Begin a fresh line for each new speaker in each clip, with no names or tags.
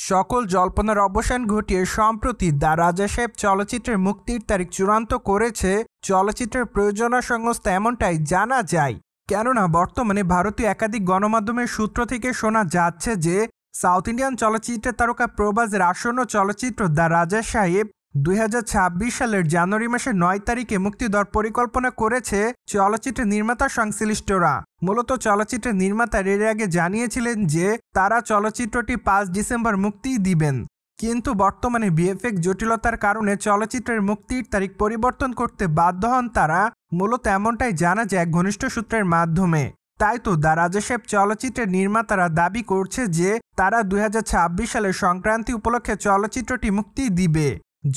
সকল জল্পনার অবসান ঘটিয়ে সম্প্রতি দ্য রাজা সাহেব চলচ্চিত্রের মুক্তির তারিখ চূড়ান্ত করেছে চলচ্চিত্রের প্রযোজনা সংস্থা, এমনটাই জানা যায়। কেননা বর্তমানে ভারতীয় একাধিক গণমাধ্যমের সূত্র থেকে শোনা যাচ্ছে যে সাউথ ইন্ডিয়ান চলচ্চিত্রের তারকা প্রভাসের আসন্ন চলচ্চিত্র দ্য রাজা সাহেব 2026 সালের জানুয়ারি মাসের 9 তারিখে মুক্তি দেওয়ার পরিকল্পনা করেছে চলচ্চিত্রের নির্মাতা সংশ্লিষ্টরা। মূলত চলচ্চিত্রের নির্মাতা এর আগে জানিয়েছিলেন যে তারা চলচ্চিত্রটি 5 ডিসেম্বর মুক্তি দিবেন, কিন্তু বর্তমানে ভিএফএক্স জটিলতার কারণে চলচ্চিত্রের মুক্তির তারিখ পরিবর্তন করতে বাধ্য হন তারা। মূলত এমনটাই জানা যায় এক ঘনিষ্ঠ সূত্রের মাধ্যমে। তাই তো দ্য রাজা সাহেব চলচ্চিত্রের নির্মাতারা দাবি করছে যে তারা 2026 সালের সংক্রান্তি উপলক্ষে চলচ্চিত্রটি মুক্তি দিবে।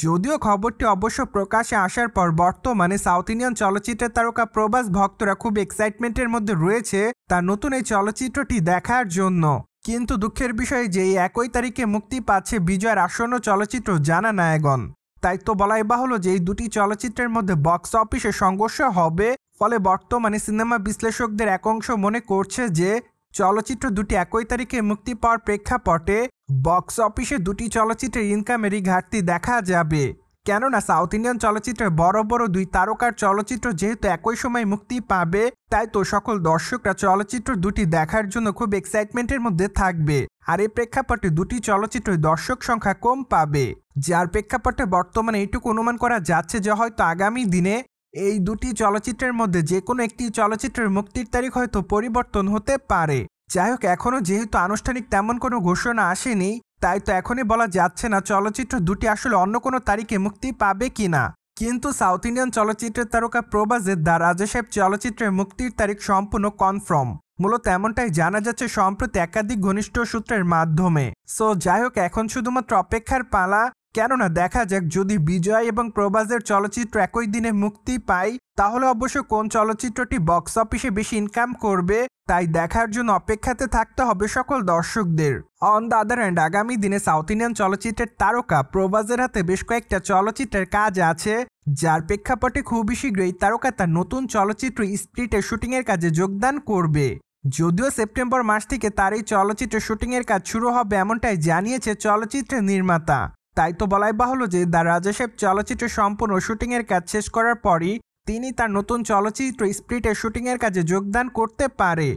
যদিও খবরটি অবশ্য প্রকাশে আসার পর বর্তমানে সাউথ ইন্ডিয়ান চলচ্চিত্রের তারকা প্রভাস ভক্তরা খুব এক্সাইটমেন্টের মধ্যে রয়েছে তার নতুন এই চলচ্চিত্রটি দেখার জন্য। কিন্তু দুঃখের বিষয় যে এই 1 তারিখে মুক্তি পাচ্ছে বিজয়ের আসন্ন চলচ্চিত্র জানা নায়কগণ। তাই তো বলাই বাহুল্য যে এই দুটি চলচ্চিত্রের মধ্যে বক্স অফিসে সংঘর্ষ হবে। ফলে বর্তমানে সিনেমা বিশ্লেষকদের এক অংশ মনে করছে যে চলচ্চিত্র দুটি 1 তারিখে মুক্তি পাওয়ার প্রেক্ষাপটে বক্স অফিসে দুটি চলচ্চিত্রের ইনকামেরই ঘাটতি দেখা যাবে। কেননা সাউথ ইন্ডিয়ান চলচ্চিত্রের বড় বড় দুই তারকার চলচ্চিত্র যেহেতু একই সময় মুক্তি পাবে, তাই তো সকল দর্শকরা চলচ্চিত্র দুটি দেখার জন্য খুব এক্সাইটমেন্টের মধ্যে থাকবে। আর এই প্রেক্ষাপটে দুটি চলচ্চিত্রের দর্শক সংখ্যা কম পাবে, যার প্রেক্ষাপটে বর্তমানে এইটুকু অনুমান করা যাচ্ছে যে হয়তো আগামী দিনে এই দুটি চলচ্চিত্রের মধ্যে যে কোনো একটি চলচ্চিত্রের মুক্তির তারিখ হয়তো পরিবর্তন হতে পারে। যাই হোক, এখনও যেহেতু আনুষ্ঠানিক তেমন কোনো ঘোষণা আসেনি, তাই তো এখনই বলা যাচ্ছে না চলচ্চিত্র দুটি আসলে অন্য কোনো তারিখে মুক্তি পাবে কিনা। কিন্তু সাউথ ইন্ডিয়ান চলচ্চিত্রের তারকা প্রভাসের দ্য রাজা সাহেব চলচ্চিত্রের মুক্তির তারিখ সম্পূর্ণ কনফার্ম। মূলত এমনটাই জানা যাচ্ছে সম্প্রতি একাধিক ঘনিষ্ঠ সূত্রের মাধ্যমে। সো যাই হোক, এখন শুধুমাত্র অপেক্ষার পালা। কেননা দেখা যাক যদি বিজয় এবং প্রভাসের চলচ্চিত্র একই দিনে মুক্তি পায় তাহলে অবশ্য কোন চলচ্চিত্রটি বক্স অফিসে বেশি ইনকাম করবে, তাই দেখার জন্য অপেক্ষাতে থাকতে হবে সকল দর্শকদের। অন দ্য আদার হ্যান্ড, আগামী দিনে সাউথ ইন্ডিয়ান চলচ্চিত্রের তারকা প্রভাসের হাতে বেশ কয়েকটা চলচ্চিত্রের কাজ আছে, যার প্রেক্ষাপটে খুবই শীঘ্রই তারকা তার নতুন চলচ্চিত্র স্প্রিটের শুটিংয়ের কাজে যোগদান করবে। যদিও সেপ্টেম্বর মাস থেকে তার এই চলচ্চিত্রের শুটিংয়ের কাজ শুরু হবে এমনটাই জানিয়েছে চলচ্চিত্রের নির্মাতা। তাই তো বলাই বাহুল্য যে দ্য রাজা সাহেব চলচ্চিত্রের সম্পূর্ণ শুটিংয়ের কাজ শেষ করার পরই তিনি তার নতুন চলচ্চিত্র স্প্রিটের শুটিংয়ের কাজে যোগদান করতে পারে।